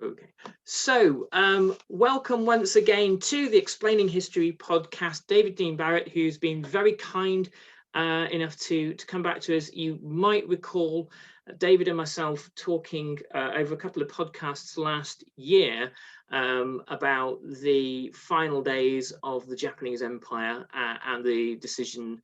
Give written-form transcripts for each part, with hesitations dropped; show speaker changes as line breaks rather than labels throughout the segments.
Okay, so welcome once again to the Explaining History podcast. David Dean Barrett, who's been very kind enough to come back to us. You might recall David and myself talking over a couple of podcasts last year about the final days of the Japanese Empire and the decision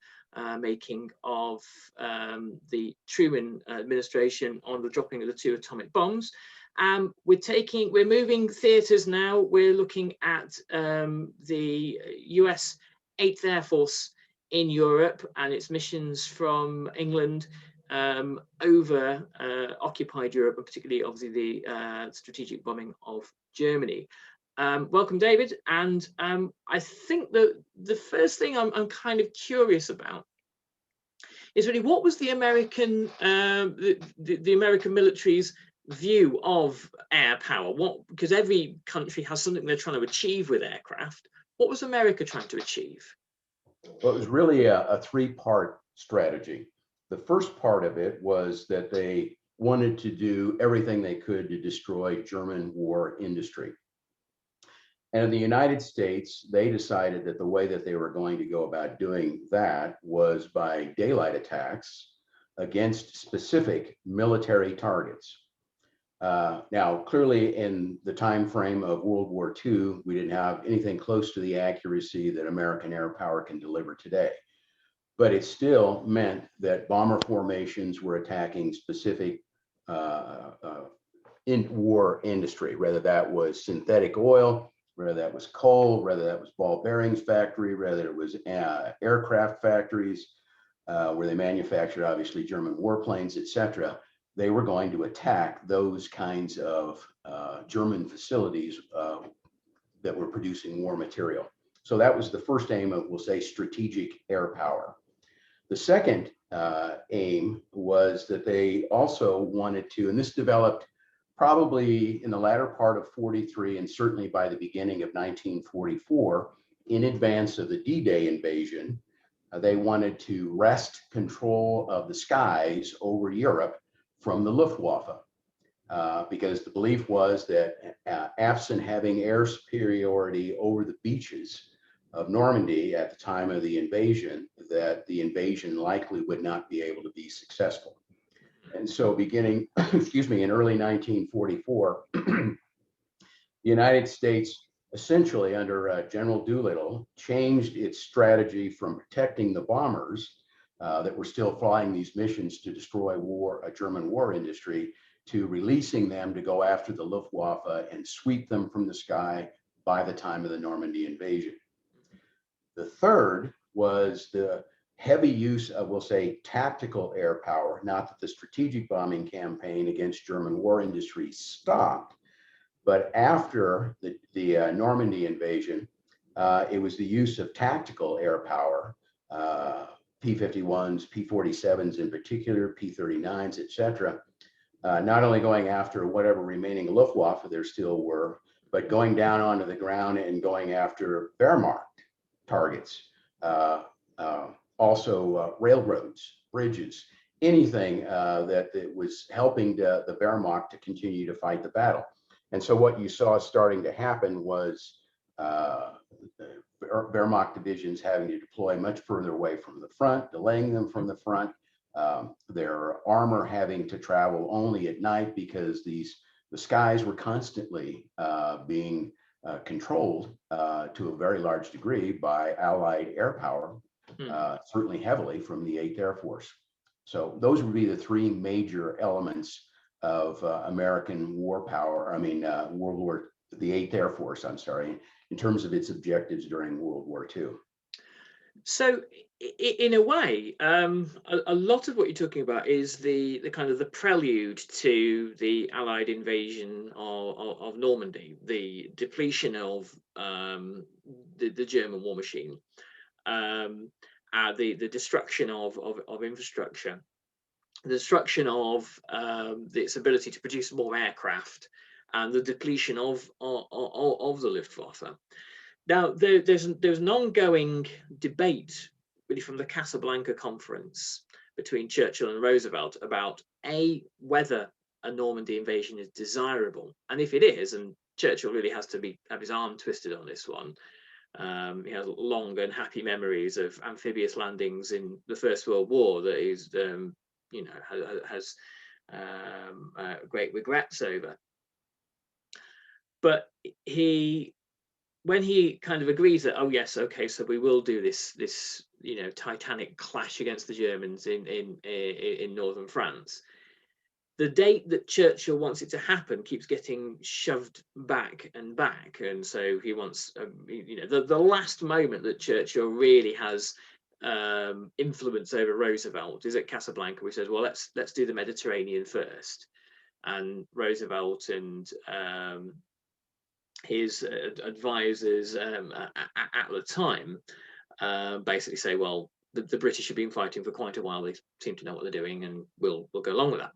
making of the Truman administration on the dropping of the 2 atomic bombs. We're moving theaters now. We're looking at the US 8th Air Force in Europe and its missions from England over occupied Europe, and particularly obviously the strategic bombing of Germany. Welcome, David. And I think that the first thing I'm kind of curious about is really what was the American the American military's view of air power? Because every country has something they're trying to achieve with aircraft. What was America trying to achieve?
Well, it was really a three-part strategy. The first part of it was that they wanted to do everything they could to destroy German war industry. And in the United States, they decided that the way that they were going to go about doing that was by daylight attacks against specific military targets. Now, clearly, in the time frame of World War II, we didn't have anything close to the accuracy that American air power can deliver today. But it still meant that bomber formations were attacking specific in war industry, whether that was synthetic oil, whether that was coal, whether that was ball bearings factory, whether it was aircraft factories where they manufactured, obviously, German warplanes, etc. They were going to attack those kinds of German facilities that were producing war material. So that was the first aim of, we'll say, strategic air power. The second aim was that they also wanted to, and this developed probably in the latter part of 43 and certainly by the beginning of 1944, in advance of the D-Day invasion, they wanted to wrest control of the skies over Europe from the Luftwaffe, because the belief was that absent having air superiority over the beaches of Normandy at the time of the invasion, that the invasion likely would not be able to be successful. And so beginning, excuse me, in early 1944, the United States essentially under General Doolittle changed its strategy from protecting the bombers that were still flying these missions to destroy a German war industry, to releasing them to go after the Luftwaffe and sweep them from the sky by the time of the Normandy invasion. The third was the heavy use of, we'll say, tactical air power. Not that the strategic bombing campaign against German war industry stopped, but after the Normandy invasion, it was the use of tactical air power, P-51s, P-47s in particular, P-39s, etc. Not only going after whatever remaining Luftwaffe there still were, but going down onto the ground and going after Wehrmacht targets, also railroads, bridges, anything that was helping the Wehrmacht to continue to fight the battle. And so what you saw starting to happen was Wehrmacht divisions having to deploy much further away from the front, delaying them from the front, their armor having to travel only at night because the skies were constantly being controlled to a very large degree by Allied air power, certainly heavily from the 8th Air Force. So those would be the three major elements of American war power, the 8th Air Force, I'm sorry, in terms of its objectives during World War II.
So in a way, a lot of what you're talking about is the kind of the prelude to the Allied invasion of Normandy, the depletion of the German war machine, the destruction of infrastructure, the destruction of its ability to produce more aircraft, and the depletion of the Luftwaffe. Now, there's an ongoing debate, really, from the Casablanca conference between Churchill and Roosevelt about whether a Normandy invasion is desirable. And if it is, and Churchill really has to have his arm twisted on this one, he has long and happy memories of amphibious landings in the First World War that he's, has great regrets over. But when he kind of agrees that, oh yes, okay, so we will do this titanic clash against the Germans in northern France, the date that Churchill wants it to happen keeps getting shoved back and back, and so he wants the last moment that Churchill really has influence over Roosevelt is at Casablanca, which says, well, let's do the Mediterranean first, and Roosevelt and his advisors at the time basically say, well, the British have been fighting for quite a while. They seem to know what they're doing, and we'll go along with that.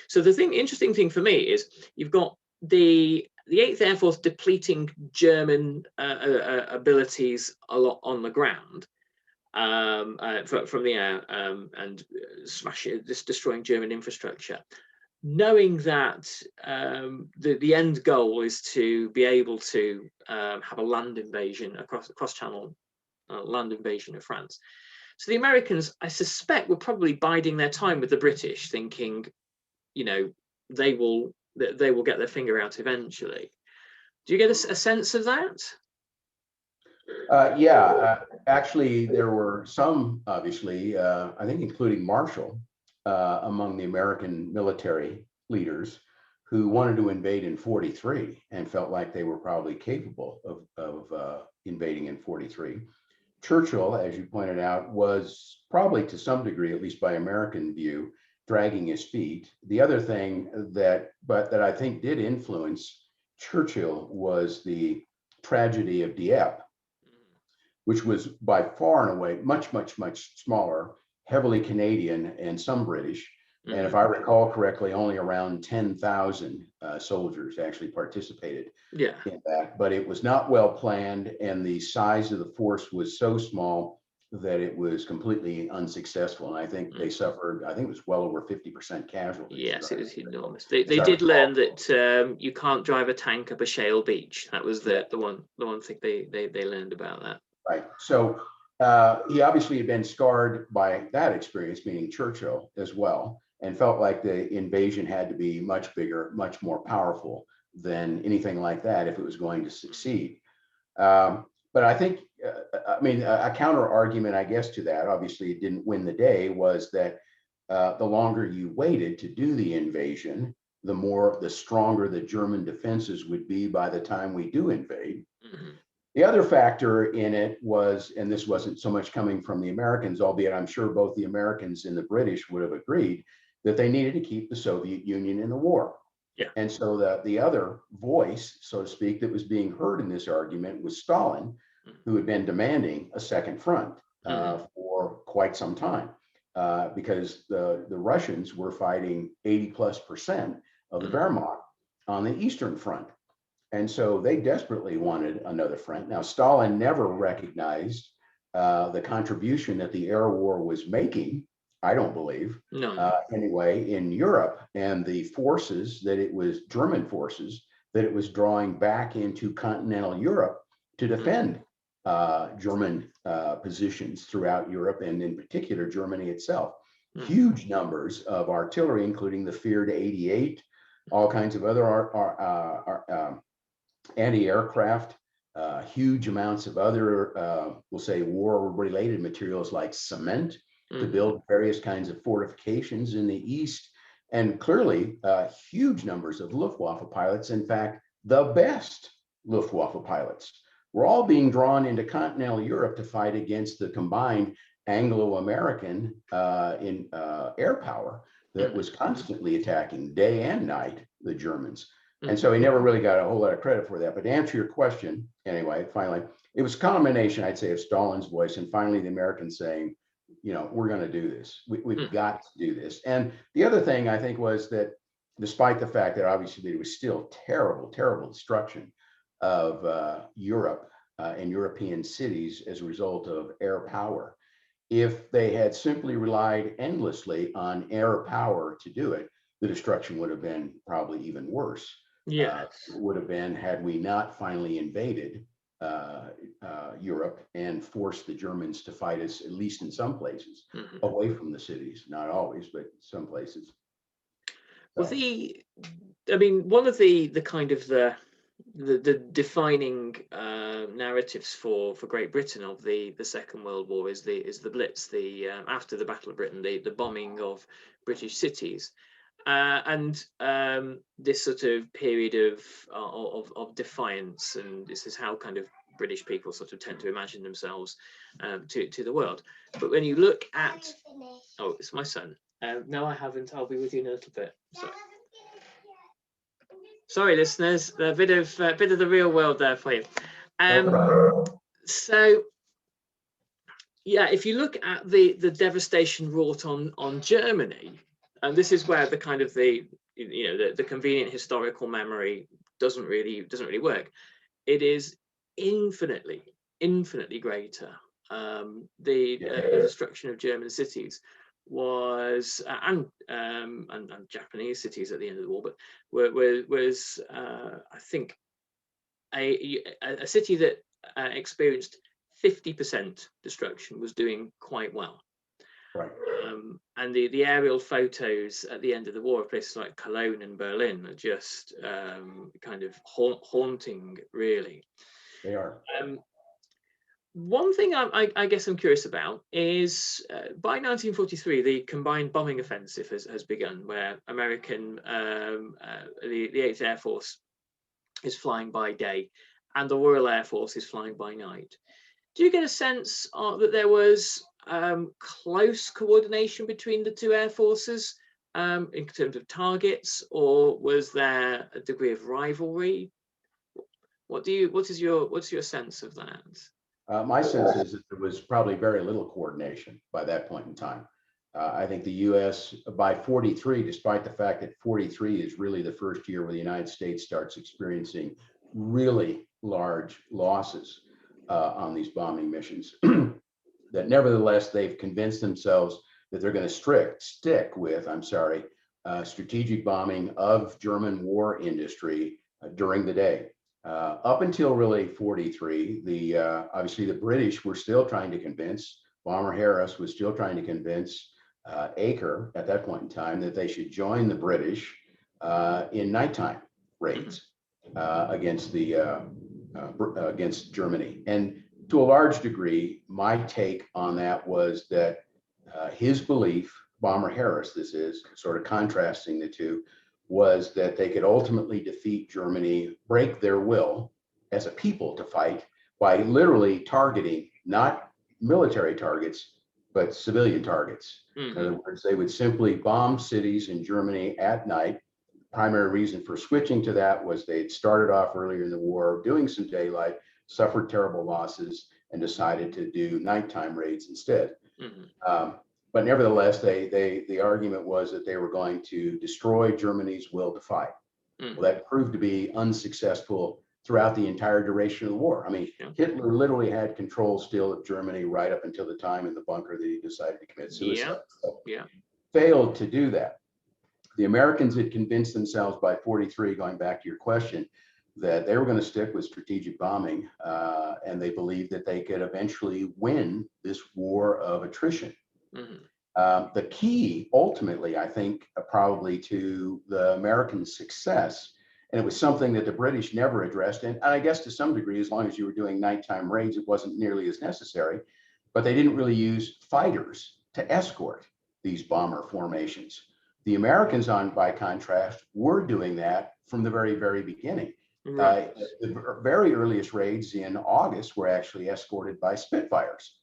So the interesting thing for me is you've got the 8th Air Force depleting German abilities a lot on the ground from the air and destroying German infrastructure, knowing that the end goal is to be able to have a land invasion across Channel, land invasion of France. So the Americans, I suspect, were probably biding their time with the British, thinking, they will get their finger out eventually. Do you get a sense of that?
Actually, there were some, obviously, I think, including Marshall, among the American military leaders who wanted to invade in 43 and felt like they were probably capable of invading in 43. Churchill, as you pointed out, was probably to some degree, at least by American view, dragging his feet. The other thing that I think did influence Churchill was the tragedy of Dieppe, which was by far and away much, much, much smaller, heavily Canadian and some British. And if I recall correctly, only around 10,000 soldiers actually participated in that. But it was not well planned, and the size of the force was so small that it was completely unsuccessful. And I think they suffered, I think it was well over 50% casualties.
Yes, it was enormous. They did learn that you can't drive a tank up a shale beach. That was the one thing they learned about that.
Right. So he obviously had been scarred by that experience, meaning Churchill as well, and felt like the invasion had to be much bigger, much more powerful than anything like that if it was going to succeed. But I think, a counter argument, I guess, to that, obviously it didn't win the day, was that the longer you waited to do the invasion, the stronger the German defenses would be by the time we do invade. The other factor in it was, and this wasn't so much coming from the Americans, albeit I'm sure both the Americans and the British would have agreed, that they needed to keep the Soviet Union in the war.
Yeah.
And so the other voice, so to speak, that was being heard in this argument was Stalin, who had been demanding a second front for quite some time, because the Russians were fighting 80+% of the Wehrmacht on the Eastern Front. And so they desperately wanted another front. Now, Stalin never recognized the contribution that the air war was making, I don't believe, anyway, in Europe, and the forces that it was, German forces, that it was drawing back into continental Europe to defend German positions throughout Europe, and in particular, Germany itself. Huge numbers of artillery, including the feared 88, all kinds of other anti-aircraft, huge amounts of other, we'll say, war-related materials like cement to build various kinds of fortifications in the east, and clearly huge numbers of Luftwaffe pilots. In fact, the best Luftwaffe pilots were all being drawn into continental Europe to fight against the combined Anglo-American in air power that was constantly attacking day and night the Germans. And so he never really got a whole lot of credit for that. But to answer your question, anyway, finally, it was a combination, I'd say, of Stalin's voice and finally the Americans saying, we're going to do this. We've got to do this. And the other thing I think was that despite the fact that obviously there was still terrible, terrible destruction of Europe and European cities as a result of air power, if they had simply relied endlessly on air power to do it, the destruction would have been probably even worse.
Yes.
Would have been had we not finally invaded Europe and forced the Germans to fight us, at least in some places, away from the cities. Not always, but some places.
Well, I mean, one of the kind of the defining narratives for Great Britain of the Second World War is the Blitz, after the Battle of Britain, the bombing of British cities, and this sort of period of defiance, and this is how kind of British people sort of tend to imagine themselves to the world. But when you look at, oh, it's my son. No, I haven't. I'll be with you in a little bit. Sorry, listeners. A bit of the real world there for you. So, yeah, if you look at the devastation wrought on Germany, and this is where the kind of the convenient historical memory doesn't really work. It is infinitely greater. The destruction of German cities was and Japanese cities at the end of the war, but was I think a city that experienced 50% destruction was doing quite well.
Right.
And the aerial photos at the end of the war of places like Cologne and Berlin are just kind of haunting, really.
They are.
One thing I guess I'm curious about is by 1943, the combined bombing offensive has begun, where American, the 8th Air Force is flying by day and the Royal Air Force is flying by night. Do you get a sense that there was close coordination between the two air forces in terms of targets, or was there a degree of rivalry? What's your sense of that?
My sense is that there was probably very little coordination by that point in time. I think the U.S. by 43, despite the fact that 43 is really the first year where the United States starts experiencing really large losses on these bombing missions, that nevertheless they've convinced themselves that they're going to stick with, strategic bombing of German war industry during the day. Up until really 43, obviously the British were still trying to convince, Bomber Harris was still trying to convince Acre at that point in time that they should join the British in nighttime raids against Germany. And to a large degree, my take on that was that his belief, Bomber Harris, this is sort of contrasting the two, was that they could ultimately defeat Germany, break their will as a people to fight by literally targeting not military targets, but civilian targets. In other words, they would simply bomb cities in Germany at night. Primary reason for switching to that was they'd started off earlier in the war doing some daylight, suffered terrible losses, and decided to do nighttime raids instead. But nevertheless, the argument was that they were going to destroy Germany's will to fight. Well, that proved to be unsuccessful throughout the entire duration of the war. I mean, Hitler literally had control still of Germany right up until the time in the bunker that he decided to commit suicide. Failed to do that. The Americans had convinced themselves by 43, going back to your question, that they were going to stick with strategic bombing, and they believed that they could eventually win this war of attrition. The key, ultimately, I think, probably to the American success, and it was something that the British never addressed, and I guess to some degree, as long as you were doing nighttime raids, it wasn't nearly as necessary, but they didn't really use fighters to escort these bomber formations. The Americans, by contrast, were doing that from the very, very beginning. The very earliest raids in August were actually escorted by Spitfires.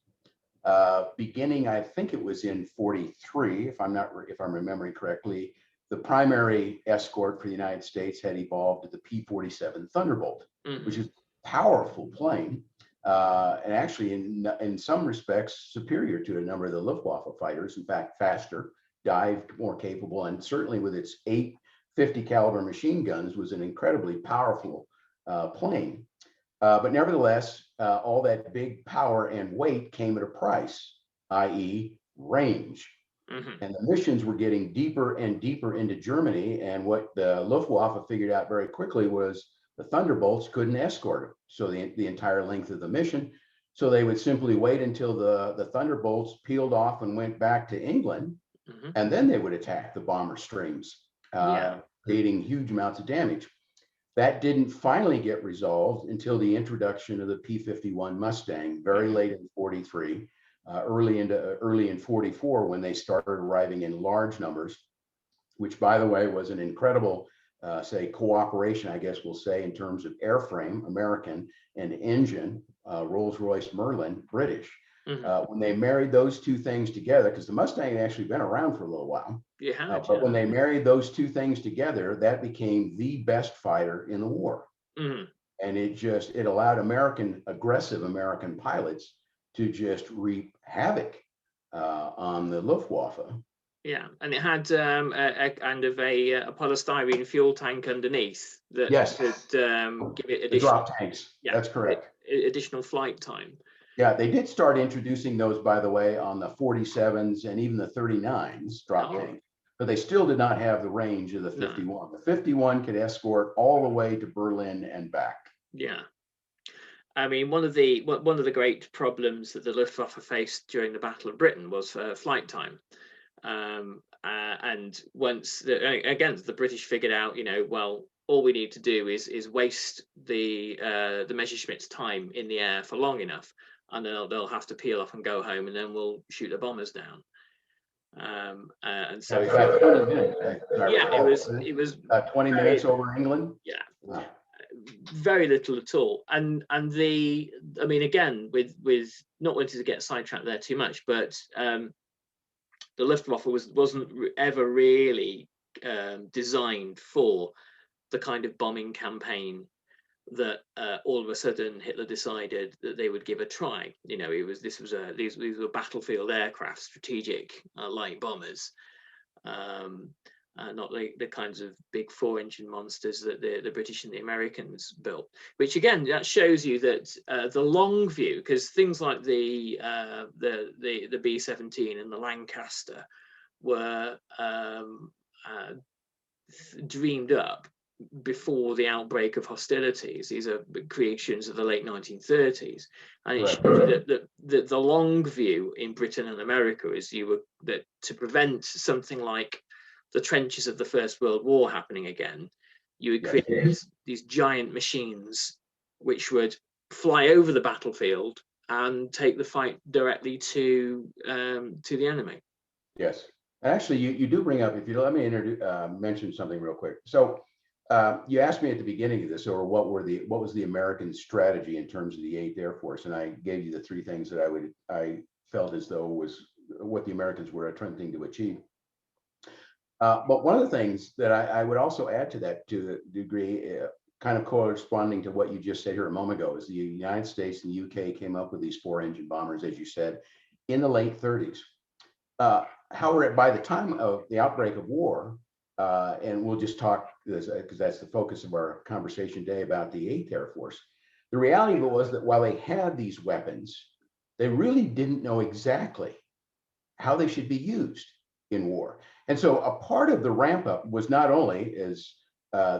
Beginning, I think it was in 43, if I'm remembering correctly, the primary escort for the United States had evolved to the P-47 Thunderbolt, which is a powerful plane, and actually in some respects superior to a number of the Luftwaffe fighters. In fact, faster, dived, more capable, and certainly with its 850 caliber machine guns was an incredibly powerful plane. But nevertheless, all that big power and weight came at a price, i.e. range. And the missions were getting deeper and deeper into Germany. And what the Luftwaffe figured out very quickly was the Thunderbolts couldn't escort them. So the entire length of the mission. So they would simply wait until the Thunderbolts peeled off and went back to England. And then they would attack the bomber streams, creating huge amounts of damage. That didn't finally get resolved until the introduction of the P-51 Mustang, very late in 43, early in 44, when they started arriving in large numbers, which, by the way, was an incredible, say, cooperation, I guess we'll say, in terms of airframe, American, and engine, Rolls-Royce Merlin, British. When they married those two things together, because the Mustang had actually been around for a little while, but when they married those two things together, that became the best fighter in the war. And it allowed aggressive American pilots to just wreak havoc on the Luftwaffe.
Yeah, and it had a kind of a polystyrene fuel tank underneath that could give it additional
drop tanks. That's correct.
Additional flight time.
Yeah, they did start introducing those, by the way, on the 47s and even the 39s drop tank, but they still did not have the range of the 51. The 51 could escort all the way to Berlin and back. Yeah.
I mean, one of the great problems that the Luftwaffe faced during the Battle of Britain was flight time. And once the British figured out, well, all we need to do is waste the Messerschmitt's time in the air for long enough, and then they'll have to peel off and go home, and then we'll shoot the bombers down. And so
about 20 minutes.
It was
20 minutes over England.
Yeah. Very little at all. And I mean, again, with not wanting to get sidetracked there too much, but the Luftwaffe wasn't ever really designed for the kind of bombing campaign that all of a sudden Hitler decided that they would give a try. These were battlefield aircraft, strategic light bombers, not the kinds of big 4-engine monsters that the British and the Americans built. Which again, that shows you that the long view, because things like the B-17 and the Lancaster were dreamed up before the outbreak of hostilities. These are creations of the late 1930s, and it shows that the long view in Britain and America is that to prevent something like the trenches of the First World War happening again, you would create these giant machines which would fly over the battlefield and take the fight directly to the enemy.
Yes, and actually, you do bring up, if you let me mention something real quick. So you asked me at the beginning of this, or what was the American strategy in terms of the 8th Air Force, and I gave you the 3 things that I felt as though was what the Americans were attempting to achieve. But one of the things that I would also add to that, to the degree, kind of corresponding to what you just said here a moment ago, is the United States and the UK came up with these 4-engine bombers, as you said, in the late 30s. However, by the time of the outbreak of war, and we'll just talk, because that's the focus of our conversation today about the 8th Air Force, the reality of it was that while they had these weapons, they really didn't know exactly how they should be used in war. And so a part of the ramp up was not only as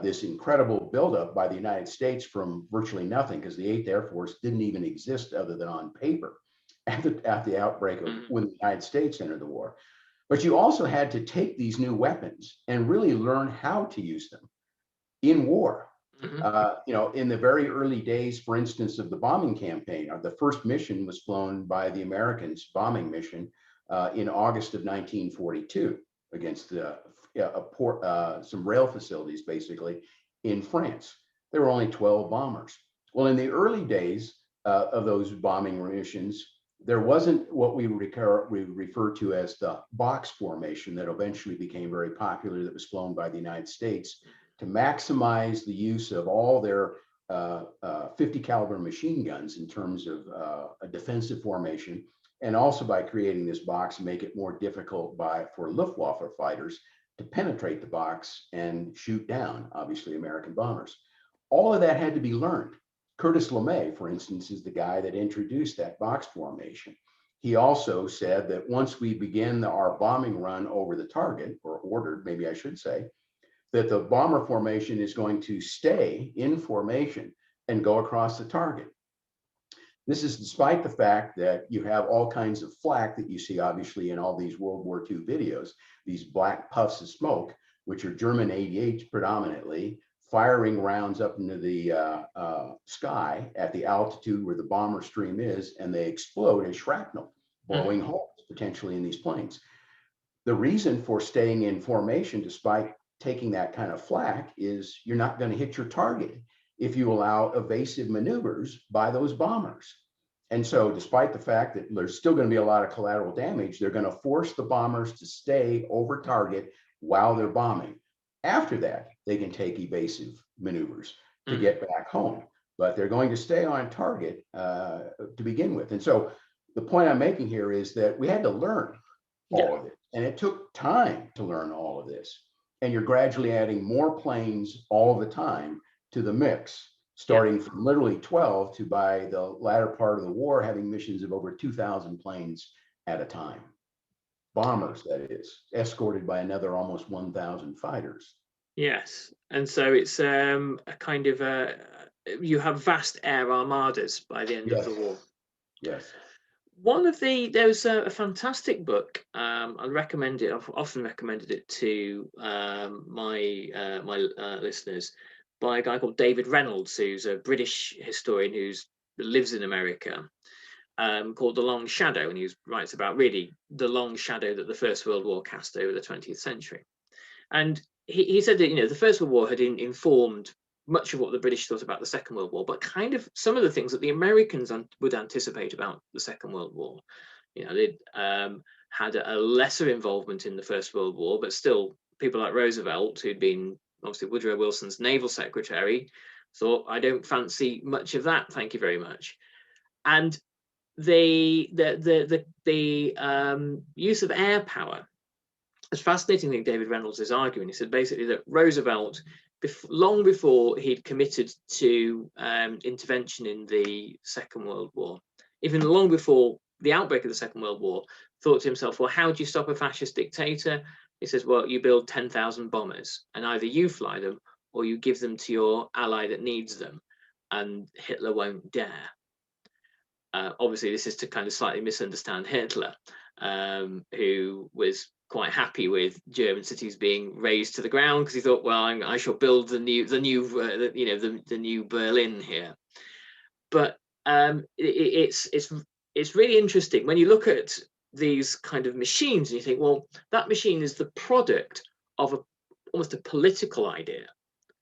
this incredible buildup by the United States from virtually nothing, because the 8th Air Force didn't even exist other than on paper at the outbreak of when the United States entered the war. But you also had to take these new weapons and really learn how to use them in war. In the very early days, for instance, of the bombing campaign, the first mission was flown by the Americans, bombing mission, in August of 1942 against some rail facilities, basically, in France. There were only 12 bombers. Well, in the early days of those bombing missions, there wasn't what we refer to as the box formation that eventually became very popular, that was flown by the United States to maximize the use of all their 50 caliber machine guns in terms of a defensive formation, and also by creating this box and make it more difficult for Luftwaffe fighters to penetrate the box and shoot down, obviously, American bombers. All of that had to be learned. Curtis LeMay, for instance, is the guy that introduced that box formation. he also said that once we begin our bombing run over the target, or ordered, maybe I should say, that the bomber formation is going to stay in formation and go across the target. This is despite the fact that you have all kinds of flak that you see obviously in all these World War II videos, these black puffs of smoke, which are German 88s predominantly, firing rounds up into the sky at the altitude where the bomber stream is, and they explode as shrapnel, blowing holes potentially in these planes. The reason for staying in formation despite taking that kind of flak is you're not going to hit your target if you allow evasive maneuvers by those bombers. And so despite the fact that there's still going to be a lot of collateral damage, they're going to force the bombers to stay over target while they're bombing. After that, they can take evasive maneuvers to get back home, but they're going to stay on target to begin with. And so the point I'm making here is that we had to learn all of it, and it took time to learn all of this. And you're gradually adding more planes all the time to the mix, starting from literally 12 to, by the latter part of the war, having missions of over 2,000 planes at a time. Bombers, that is, escorted by another almost 1,000 fighters.
Yes, and so it's a kind of you have vast air armadas by the end of the war.
Yes.
There's a fantastic book. I recommend it. I've often recommended it to my listeners, by a guy called David Reynolds, who's a British historian who lives in America, called The Long Shadow, and he writes about really the long shadow that the First World War cast over the 20th century. And he said that, the First World War had informed much of what the British thought about the Second World War, but kind of some of the things that the Americans would anticipate about the Second World War. They'd had a lesser involvement in the First World War, but still people like Roosevelt, who'd been obviously Woodrow Wilson's naval secretary, thought, I don't fancy much of that, thank you very much. And the use of air power, it's fascinating thing David Reynolds is arguing. He said basically that Roosevelt, long before he'd committed to intervention in the Second World War, even long before the outbreak of the Second World War, thought to himself, well, how do you stop a fascist dictator? He says, well, you build 10,000 bombers, and either you fly them or you give them to your ally that needs them, and Hitler won't dare. Obviously, this is to kind of slightly misunderstand Hitler, who was quite happy with German cities being razed to the ground, because he thought, well, I shall build the new Berlin here. But it's really interesting when you look at these kind of machines and you think, well, that machine is the product of almost a political idea.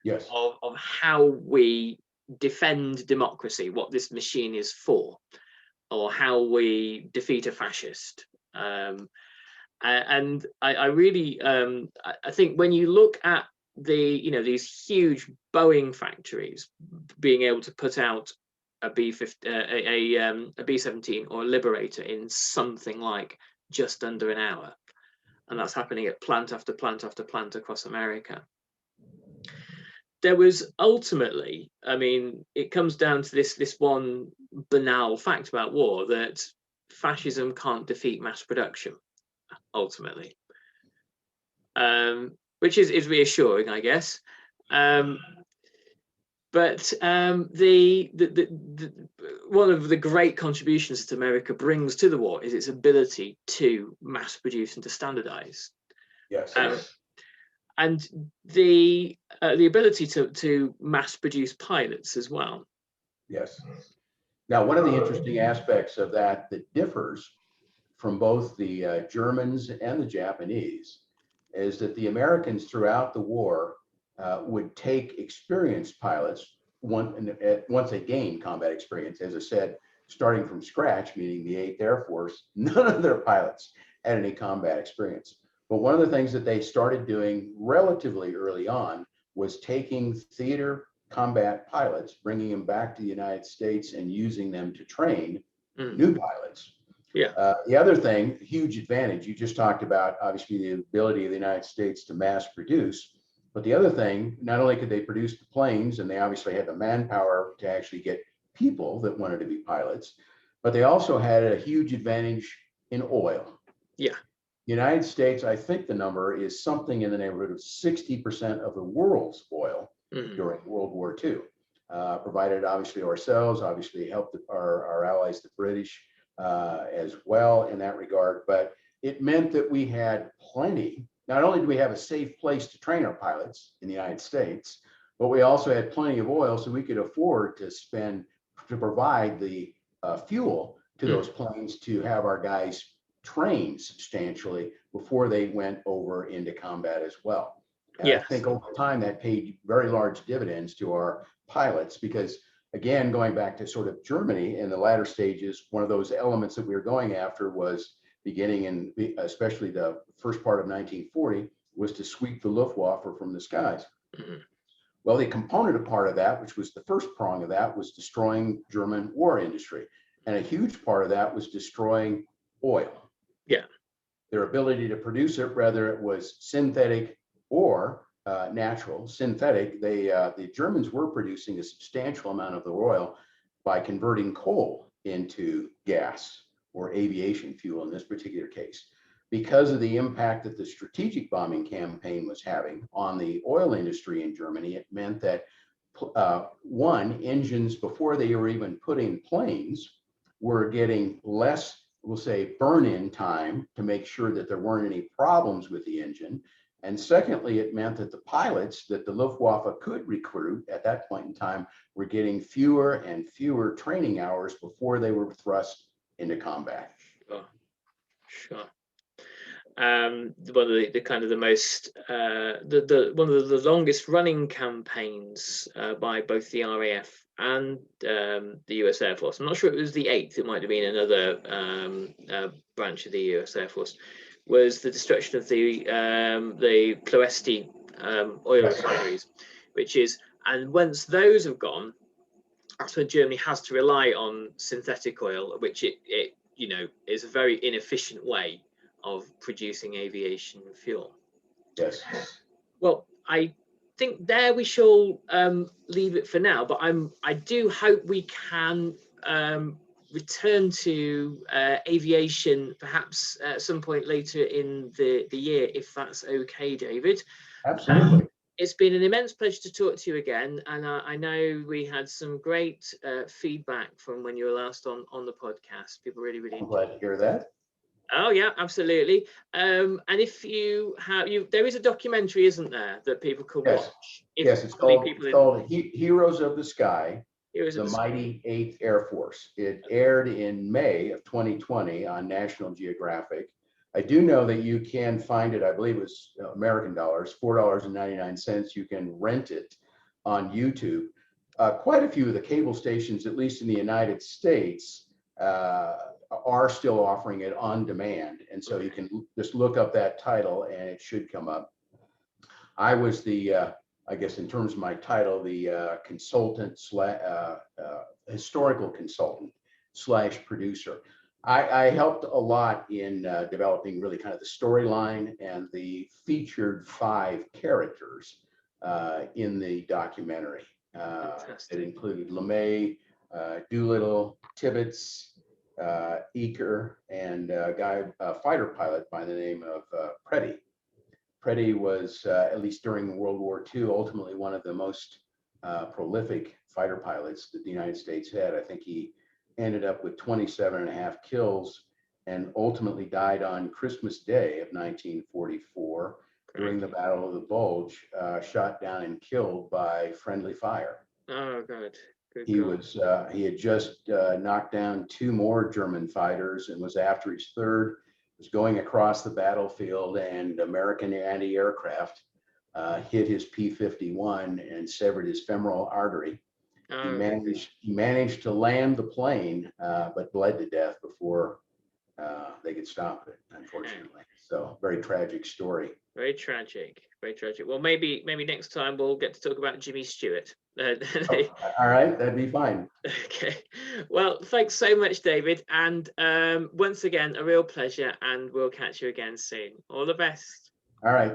Yes.
Of how we defend democracy, what this machine is for, or how we defeat a fascist. And I really I think when you look at these huge Boeing factories being able to put out a B-17 or a Liberator in something like just under an hour, and that's happening at plant after plant after plant across America. There was ultimately, it comes down to this one banal fact about war, that fascism can't defeat mass production, ultimately, which is reassuring, I guess. But one of the great contributions that America brings to the war is its ability to mass produce and to standardize.
Yes.
And the ability to mass produce pilots as well.
Yes. Now, one of the interesting aspects of that differs from both the Germans and the Japanese is that the Americans throughout the war would take experienced pilots once they gained combat experience. As I said, starting from scratch, meaning the 8th Air Force, none of their pilots had any combat experience. But one of the things that they started doing relatively early on was taking theater combat pilots, bringing them back to the United States and using them to train new pilots.
Yeah.
The other thing, huge advantage, you just talked about, obviously, the ability of the United States to mass produce. But the other thing, not only could they produce the planes, and they obviously had the manpower to actually get people that wanted to be pilots, but they also had a huge advantage in oil.
Yeah.
United States, I think the number is something in the neighborhood of 60% of the world's oil during World War II. Provided obviously ourselves, obviously helped our allies, the British, as well in that regard. But it meant that we had plenty. Not only do we have a safe place to train our pilots in the United States, but we also had plenty of oil, so we could afford to provide the fuel to those planes to have our guys train substantially before they went over into combat as well. And I think over time that paid very large dividends to our pilots, because again, going back to sort of Germany in the latter stages, one of those elements that we were going after was beginning in, especially the first part of 1940, was to sweep the Luftwaffe from the skies. Well, the component part of that, which was the first prong of that, was destroying German war industry. And a huge part of that was destroying oil.
Yeah.
Their ability to produce it, whether it was synthetic or natural. Synthetic, the Germans were producing a substantial amount of the oil by converting coal into gas or aviation fuel in this particular case. Because of the impact that the strategic bombing campaign was having on the oil industry in Germany, it meant that engines, before they were even put in planes, were getting less, we'll say, burn-in time to make sure that there weren't any problems with the engine. And secondly, it meant that the pilots that the Luftwaffe could recruit at that point in time were getting fewer and fewer training hours before they were thrust into combat.
Sure. One of the kind of the most one of the longest running campaigns by both the RAF and the US Air Force. I'm not sure it was the 8th, it might have been another branch of the US Air Force, was the destruction of the Ploesti oil refineries, which is, and once those have gone, that's when Germany has to rely on synthetic oil, which it you know is a very inefficient way of producing aviation fuel.
Yes.
Well, I think there we shall leave it for now, but I do hope we can return to aviation perhaps at some point later in the year, if that's okay, David.
Absolutely.
It's been an immense pleasure to talk to you again, and I know we had some great feedback from when you were last on the podcast. People really
I'm glad to hear that.
Oh yeah, absolutely. And if you have, there is a documentary, isn't there, that people could watch?
Yes, it's called Heroes of the Sky, the Mighty 8th Air Force. It aired in May of 2020 on National Geographic. I do know that you can find it, I believe it was American dollars, $4.99. You can rent it on YouTube. Quite a few of the cable stations, at least in the United States, are still offering it on demand. And so you can just look up that title and it should come up. I was the, I guess in terms of my title, the consultant, historical consultant / producer. I helped a lot in developing really kind of the storyline and the featured 5 characters in the documentary. It included LeMay, Doolittle, Tibbets, Eaker, and a fighter pilot by the name of Preddy. Preddy was, at least during World War II, ultimately one of the most prolific fighter pilots that the United States had. I think he ended up with 27.5 kills and ultimately died on Christmas Day of 1944 during the Battle of the Bulge, shot down and killed by friendly fire.
Oh, God.
He had just knocked down 2 more German fighters and was after his third, was going across the battlefield, and American anti-aircraft hit his P-51 and severed his femoral artery. He managed to land the plane, but bled to death before they could stop it, unfortunately. So very tragic story.
Very tragic, very tragic. Well, maybe next time we'll get to talk about Jimmy Stewart.
All right, that'd be fine.
Okay. Well, thanks so much, David. And once again, a real pleasure, and we'll catch you again soon. All the best.
All right.